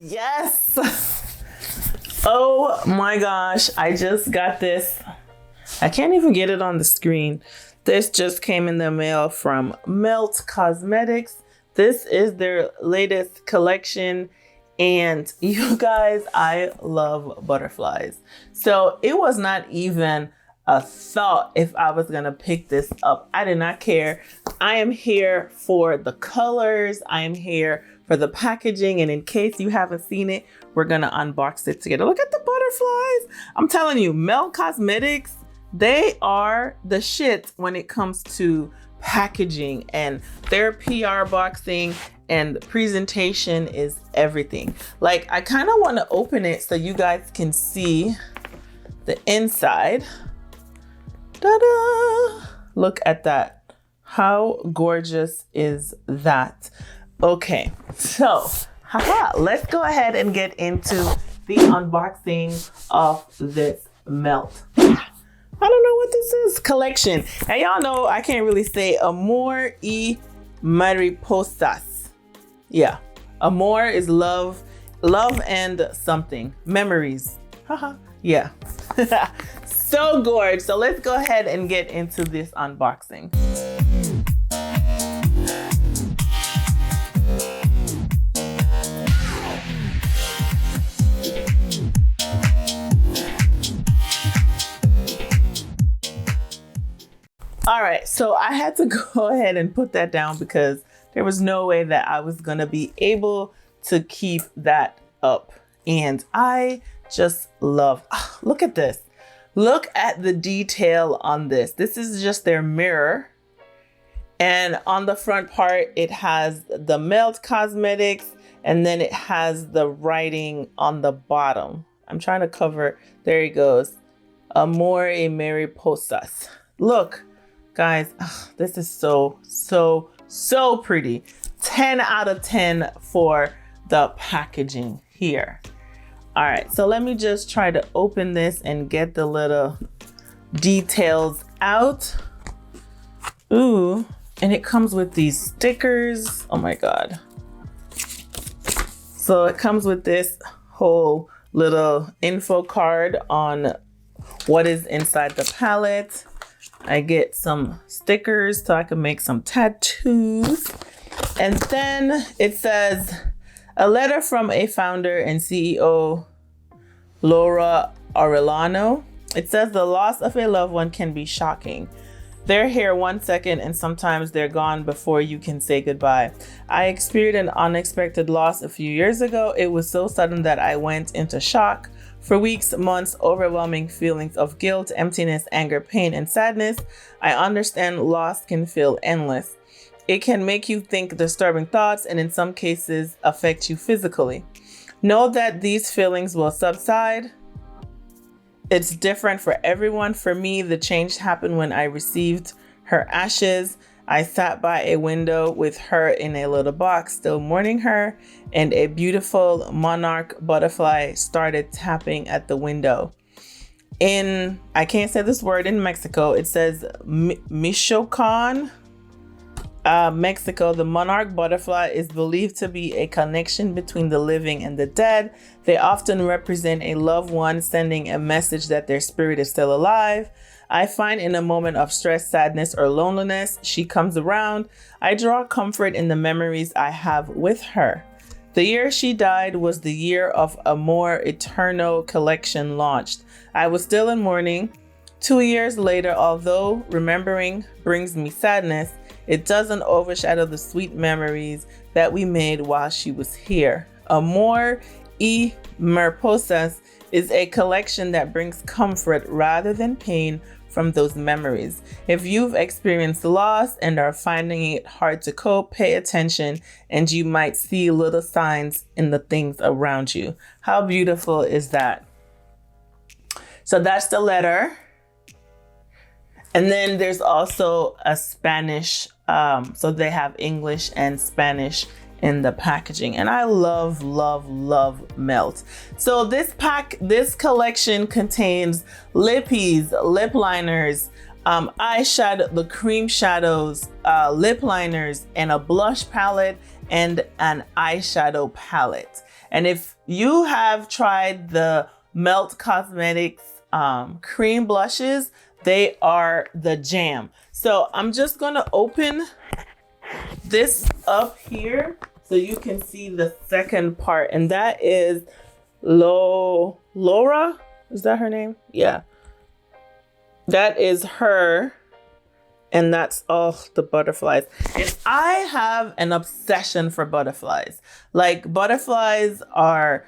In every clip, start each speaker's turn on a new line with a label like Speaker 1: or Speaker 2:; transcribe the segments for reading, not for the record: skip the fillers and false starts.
Speaker 1: Yes. Oh my gosh, I just got this. I can't even get it on the screen. This just came in the mail from Melt Cosmetics. This is their latest collection. And you guys, I love butterflies. So it was not even a thought if I was gonna pick this up. I did not care. I am here for the colors. I am here for the packaging. And in case you haven't seen it, we're gonna unbox it together. Look at the butterflies. I'm telling you, Melt Cosmetics, they are the shit when it comes to packaging, and their PR boxing and presentation is everything. Like, I kind of want to open it so you guys can see the inside. Ta-da! Look at that. How gorgeous is that? Okay, so let's go ahead and get into the unboxing of this Melt. I don't know what this is. Collection. And y'all know I can't really say Amor y Mariposas. Yeah. Amor is love. Love and something. Memories. Haha. Yeah. So gorgeous. So let's go ahead and get into this unboxing. All right, so I had to go ahead and put that down because there was no way that I was gonna be able to keep that up. And I just love, look at this. Look at the detail on this. This is just their mirror. And on the front part, it has the Melt Cosmetics, and then it has the writing on the bottom. I'm trying to cover, there he goes. Amor y Mariposas. Look. Guys, this is so pretty. 10 out of 10 for the packaging here. All right, so let me just try to open this and get the little details out. Ooh, and it comes with these stickers. Oh my God. So it comes with this whole little info card on what is inside the palette. I get some stickers so I can make some tattoos. And then it says, a letter from a founder and CEO, Laura Arellano. It says the loss of a loved one can be shocking. They're here 1 second and sometimes they're gone before you can say goodbye. I experienced an unexpected loss a few years ago. It was so sudden that I went into shock. For weeks, months, overwhelming feelings of guilt, emptiness, anger, pain, and sadness. I understand loss can feel endless. It can make you think disturbing thoughts and in some cases affect you physically. Know that these feelings will subside. It's different for everyone. For me, the change happened when I received her ashes. I sat by a window with her in a little box, still mourning her, and a beautiful monarch butterfly started tapping at the window. I can't say this word in Mexico, it says Michoacan, Mexico. The monarch butterfly is believed to be a connection between the living and the dead. They often represent a loved one sending a message that their spirit is still alive. I find in a moment of stress, sadness, or loneliness, she comes around. I draw comfort in the memories I have with her. The year she died was the year of Amor Eterno collection launched. I was still in mourning. 2 years later, although remembering brings me sadness, it doesn't overshadow the sweet memories that we made while she was here. Amor y Mariposas is a collection that brings comfort rather than pain from those memories. If you've experienced loss and are finding it hard to cope, pay attention and you might see little signs in the things around you. How beautiful is that? So that's the letter. And then there's also a Spanish, so they have English and Spanish in the packaging, and I love Melt. So this collection contains lippies, lip liners, eyeshadow, the cream shadows, lip liners, and a blush palette and an eyeshadow palette. And if you have tried the Melt Cosmetics cream blushes, they are the jam. So I'm just gonna open this up here so you can see the second part, and that is Laura, is that her name? Yeah, that is her, and that's all the butterflies. And I have an obsession for butterflies. Like, butterflies are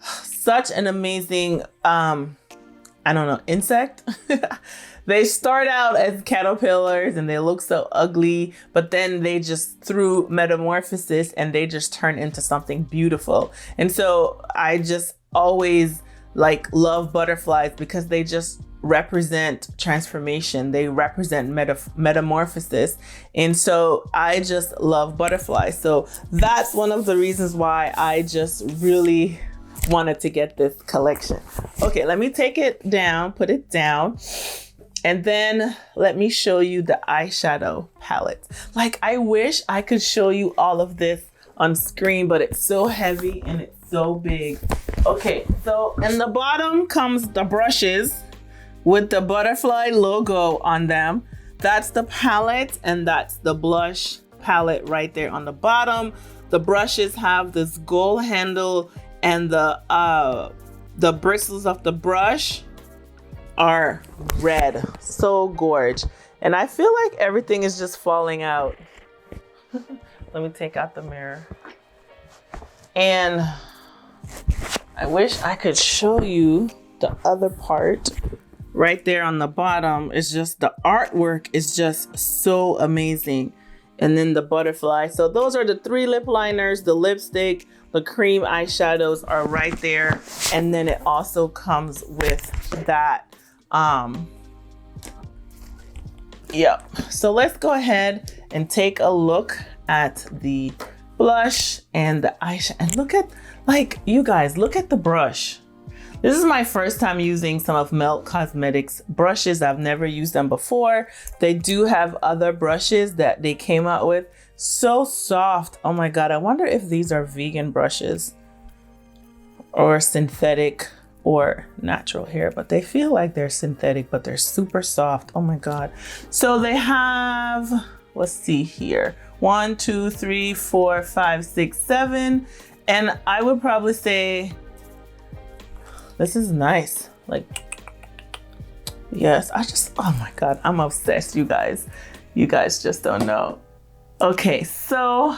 Speaker 1: such an amazing I don't know, insect. They start out as caterpillars and they look so ugly, but then they just, through metamorphosis, and they just turn into something beautiful. And so I just always like love butterflies because they just represent transformation. They represent metamorphosis. And so I just love butterflies. So that's one of the reasons why I just really wanted to get this collection. Okay, let me take it down, put it down. And then let me show you the eyeshadow palette. Like, I wish I could show you all of this on screen, but it's so heavy and it's so big. Okay, so in the bottom comes the brushes with the butterfly logo on them. That's the palette, and that's the blush palette right there on the bottom. The brushes have this gold handle, and the bristles of the brush are red. So gorgeous. And I feel like everything is just falling out. Let me take out the mirror. And I wish I could show you the other part. Right there on the bottom is just, the artwork is just so amazing. And then the butterfly. So those are the 3 lip liners, the lipstick, the cream eyeshadows are right there. And then it also comes with that. Yep. So let's go ahead and take a look at the blush and the eyeshadow. And look at, like, you guys, look at the brush. This is my first time using some of Melt Cosmetics brushes. I've never used them before. They do have other brushes that they came out with. So soft. Oh my God. I wonder if these are vegan brushes or synthetic or natural hair, but they feel like they're synthetic, but they're super soft. Oh my God. So they have, let's see here, 1, 2, 3, 4, 5, 6, 7. And I would probably say this is nice. Like, yes, oh my God, I'm obsessed, you guys. You guys just don't know. Okay, so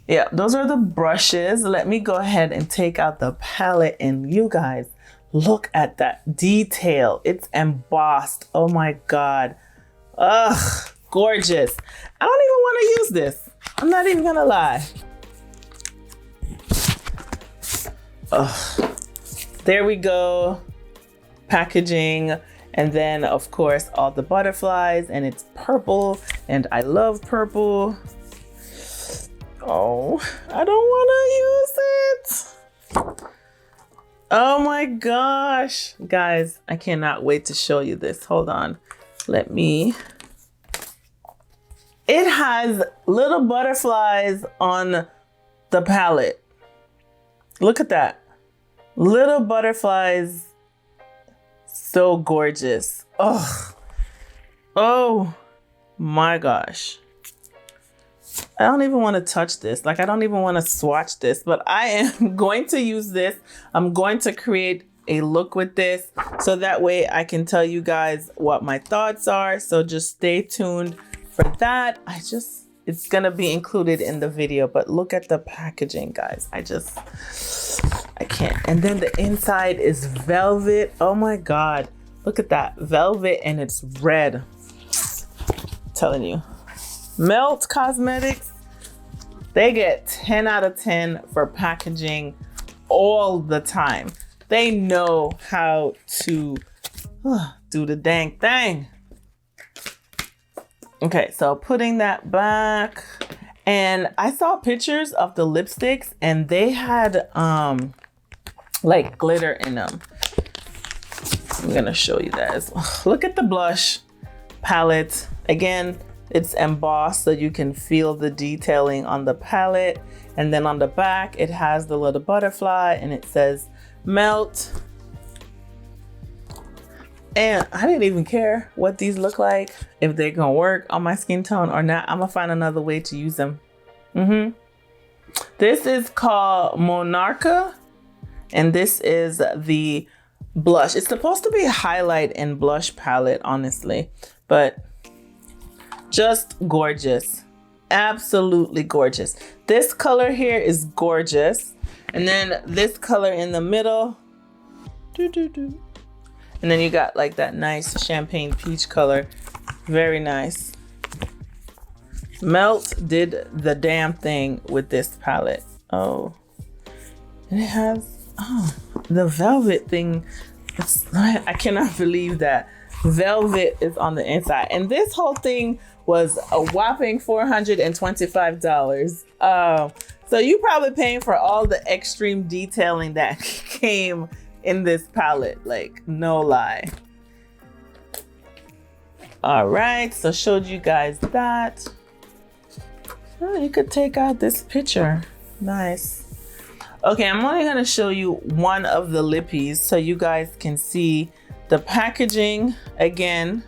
Speaker 1: yeah, those are the brushes. Let me go ahead and take out the palette, and you guys, look at that detail. It's embossed. Oh my God. Ugh, gorgeous. I don't even want to use this. I'm not even gonna lie. Ugh. There we go, packaging, and then of course all the butterflies, and it's purple, and I love purple. Oh, I don't want to use it. Oh my gosh, guys, I cannot wait to show you this. Hold on, let me. It has little butterflies on the palette. Look at that. Little butterflies, so gorgeous. Oh my gosh. I don't even want to touch this. Like, I don't even want to swatch this, but I am going to use this. I'm going to create a look with this so that way I can tell you guys what my thoughts are. So just stay tuned for that. It's gonna be included in the video, but look at the packaging, guys. I can't. And then the inside is velvet. Oh my God. Look at that. Velvet, and it's red. I'm telling you. Melt Cosmetics, they get 10 out of 10 for packaging all the time. They know how to do the dang thing. Okay, so putting that back. And I saw pictures of the lipsticks, and they had like glitter in them. I'm gonna show you that as well. Look at the blush palette. Again, it's embossed so you can feel the detailing on the palette. And then on the back, it has the little butterfly and it says melt. And I didn't even care what these look like, if they're gonna work on my skin tone or not. I'm gonna find another way to use them. This is called Monarca, and this is the blush. It's supposed to be a highlight and blush palette, honestly, but just gorgeous. Absolutely gorgeous. This color here is gorgeous. And then this color in the middle. And then you got like that nice champagne peach color. Very nice. Melt did the damn thing with this palette. Oh, and it has, oh, the velvet thing. I cannot believe that velvet is on the inside. And this whole thing was a whopping $425. So you probably paying for all the extreme detailing that came in this palette, like no lie. All right, so showed you guys that. Oh, you could take out this picture. Nice. Okay, I'm only gonna show you one of the lippies so you guys can see the packaging. Again,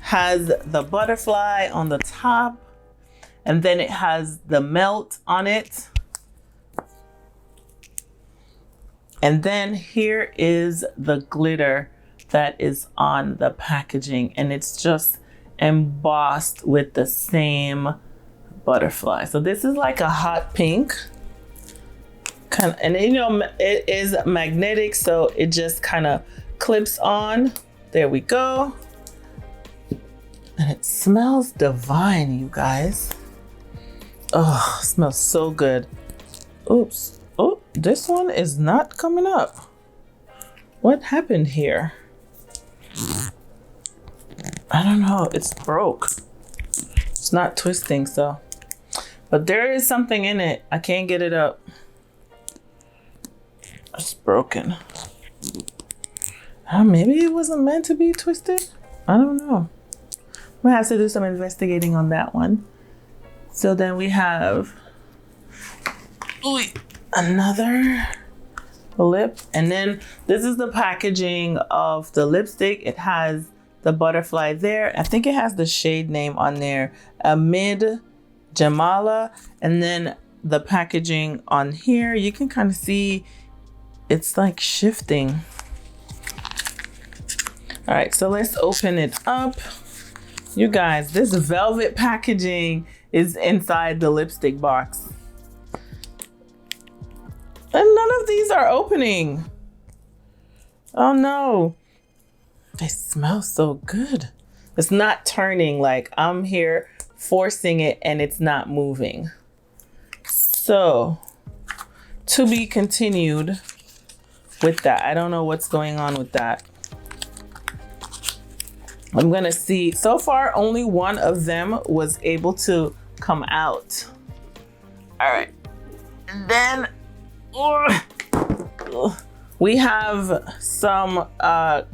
Speaker 1: has the butterfly on the top, and then it has the melt on it. And then here is the glitter that is on the packaging, and it's just embossed with the same butterfly. So this is like a hot pink kind of, and you know, it is magnetic, so it just kind of clips on. There we go. And it smells divine, you guys. Oh, it smells so good. Oops. Oh, this one is not coming up. What happened here? I don't know. It's broke. It's not twisting, so. But there is something in it. I can't get it up. It's broken. Maybe it wasn't meant to be twisted. I don't know. We'll have to do some investigating on that one. So then we have another lip. And then this is the packaging of the lipstick. It has the butterfly there. I think it has the shade name on there, Amid Gemela. And then the packaging on here, you can kind of see it's like shifting. All right, so let's open it up. You guys, this velvet packaging is inside the lipstick box. And none of these are opening. Oh no. They smell so good. It's not turning, like I'm here forcing it and it's not moving. So, to be continued with that. I don't know what's going on with that. I'm gonna see. So far, only one of them was able to come out. All right. And then we have some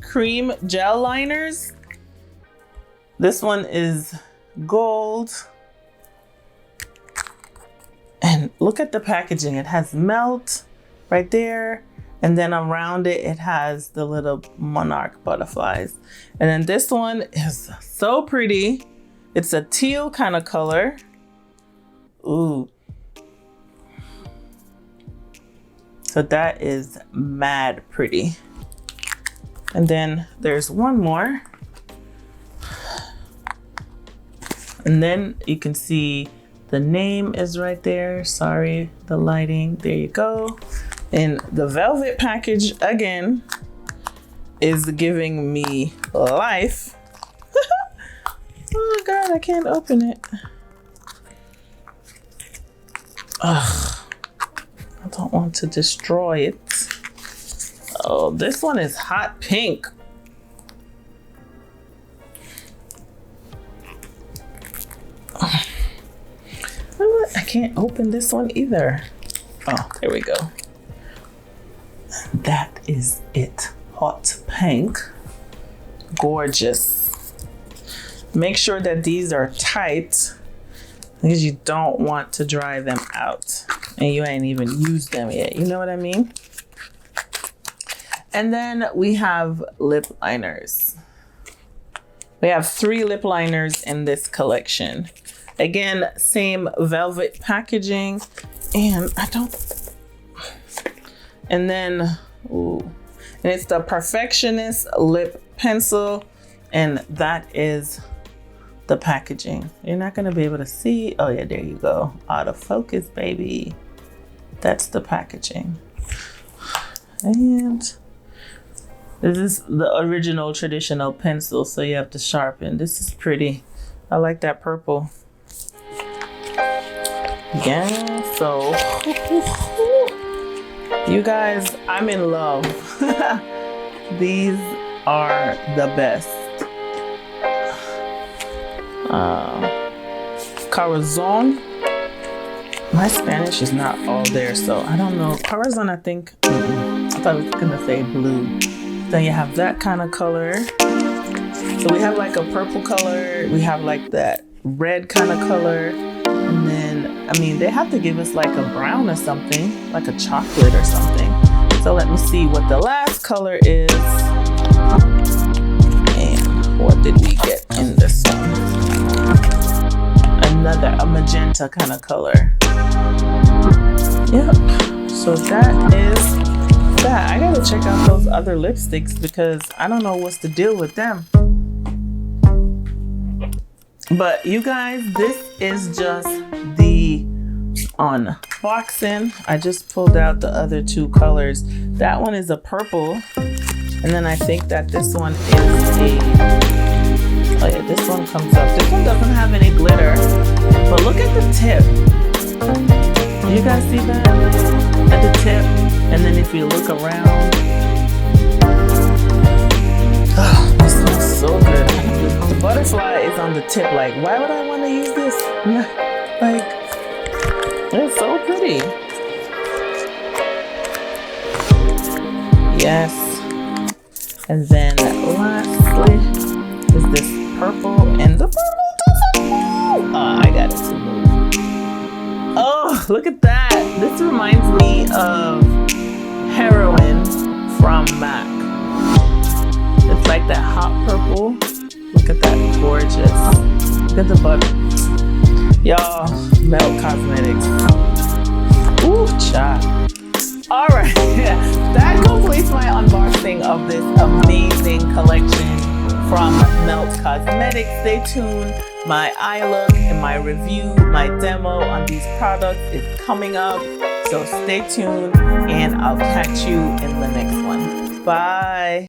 Speaker 1: cream gel liners. This one is gold. And look at the packaging. It has melt right there. And then around it, it has the little monarch butterflies. And then this one is so pretty. It's a teal kind of color. Ooh. So that is mad pretty. And then there's one more. And then you can see the name is right there. Sorry, the lighting. There you go. And the velvet package, again, is giving me life. Oh God, I can't open it. Ugh, I don't want to destroy it. Oh, this one is hot pink. I can't open this one either. Oh, there we go. That is it. Hot pink. Gorgeous. Make sure that these are tight because you don't want to dry them out and you ain't even used them yet. You know what I mean? And then we have lip liners. We have 3 lip liners in this collection. Again, same velvet packaging. And then, ooh. And it's the Perfectionist Lip Pencil. And that is the packaging. You're not gonna be able to see. Oh yeah, there you go. Out of focus, baby. That's the packaging. And this is the original traditional pencil, so you have to sharpen. This is pretty. I like that purple. Yeah, so you guys, I'm in love. These are the best. Corazón. My Spanish is not all there, so I don't know. Corazón, I think. I thought I was gonna say blue. Then you have that kind of color. So we have like a purple color. We have like that red kind of color. And then, I mean, they have to give us like a brown or something, like a chocolate or something. So let me see what the last color is. And what did we get in this one? A magenta kind of color. Yep. So that is that. I gotta check out those other lipsticks because I don't know what's the deal with them. But you guys, this is just the unboxing. I just pulled out the other 2 colors. That one is a purple. And then I think that this one is a... Oh yeah, this one comes up. This one doesn't have any glitter. But look at the tip. You guys see that? At the tip. And then if you look around. Oh, this smells so good. The butterfly is on the tip. Like, why would I want to use this? Like, it's so pretty. Yes. And then lastly is this purple, and the purple doesn't move. Oh, I got it to move. Oh, look at that. This reminds me of Heroin from MAC. It's like that hot purple. Look at that, gorgeous. Look at the butter. Y'all, Melt Cosmetics. Ooh, child. All right, that completes my unboxing of this amazing collection from Melt Cosmetics. Stay tuned. My eye look and my review, my demo on these products is coming up. So stay tuned and I'll catch you in the next one. Bye.